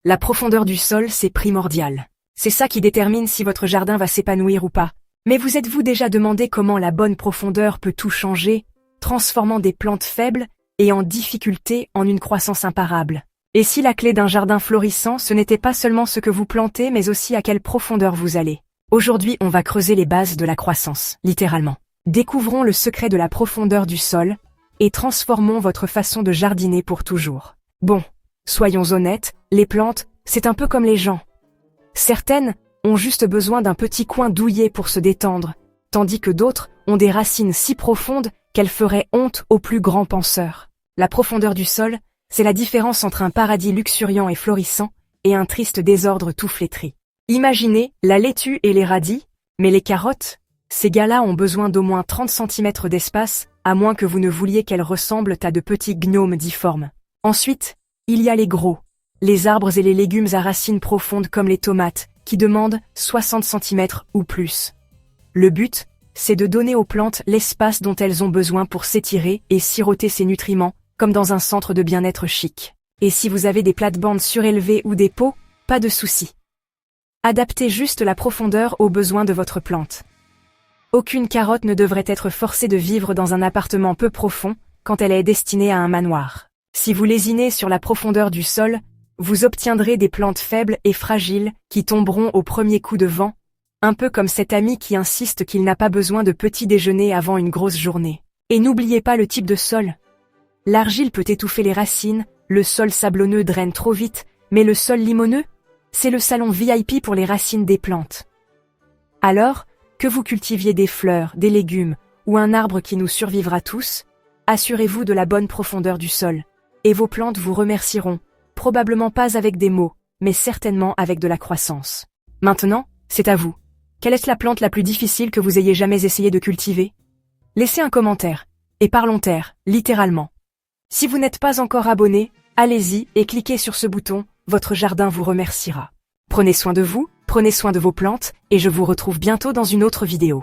La profondeur du sol, c'est primordial. C'est ça qui détermine si votre jardin va s'épanouir ou pas. Mais vous êtes-vous déjà demandé comment la bonne profondeur peut tout changer, transformant des plantes faibles et en difficulté en une croissance imparable? Et si la clé d'un jardin florissant, ce n'était pas seulement ce que vous plantez, mais aussi à quelle profondeur vous allez? Aujourd'hui, on va creuser les bases de la croissance, littéralement. Découvrons le secret de la profondeur du sol et transformons votre façon de jardiner pour toujours. Bon, soyons honnêtes, les plantes, c'est un peu comme les gens. Certaines ont juste besoin d'un petit coin douillet pour se détendre, tandis que d'autres ont des racines si profondes qu'elles feraient honte aux plus grands penseurs. La profondeur du sol, c'est la différence entre un paradis luxuriant et florissant et un triste désordre tout flétri. Imaginez la laitue et les radis, mais les carottes, ces gars-là ont besoin d'au moins 30 cm d'espace, à moins que vous ne vouliez qu'elles ressemblent à de petits gnomes difformes. Ensuite, il y a les gros, les arbres et les légumes à racines profondes comme les tomates, qui demandent 60 cm ou plus. Le but, c'est de donner aux plantes l'espace dont elles ont besoin pour s'étirer et siroter ces nutriments, comme dans un centre de bien-être chic. Et si vous avez des plates-bandes surélevées ou des pots, pas de souci. Adaptez juste la profondeur aux besoins de votre plante. Aucune carotte ne devrait être forcée de vivre dans un appartement peu profond quand elle est destinée à un manoir. Si vous lésinez sur la profondeur du sol, vous obtiendrez des plantes faibles et fragiles qui tomberont au premier coup de vent, un peu comme cet ami qui insiste qu'il n'a pas besoin de petit déjeuner avant une grosse journée. Et n'oubliez pas le type de sol. L'argile peut étouffer les racines, le sol sablonneux draine trop vite, mais le sol limoneux, c'est le salon VIP pour les racines des plantes. Alors, que vous cultiviez des fleurs, des légumes ou un arbre qui nous survivra tous, assurez-vous de la bonne profondeur du sol. Et vos plantes vous remercieront, probablement pas avec des mots, mais certainement avec de la croissance. Maintenant, c'est à vous. Quelle est la plante la plus difficile que vous ayez jamais essayé de cultiver? Laissez un commentaire, et parlons terre, littéralement. Si vous n'êtes pas encore abonné, allez-y et cliquez sur ce bouton, votre jardin vous remerciera. Prenez soin de vous, prenez soin de vos plantes, et je vous retrouve bientôt dans une autre vidéo.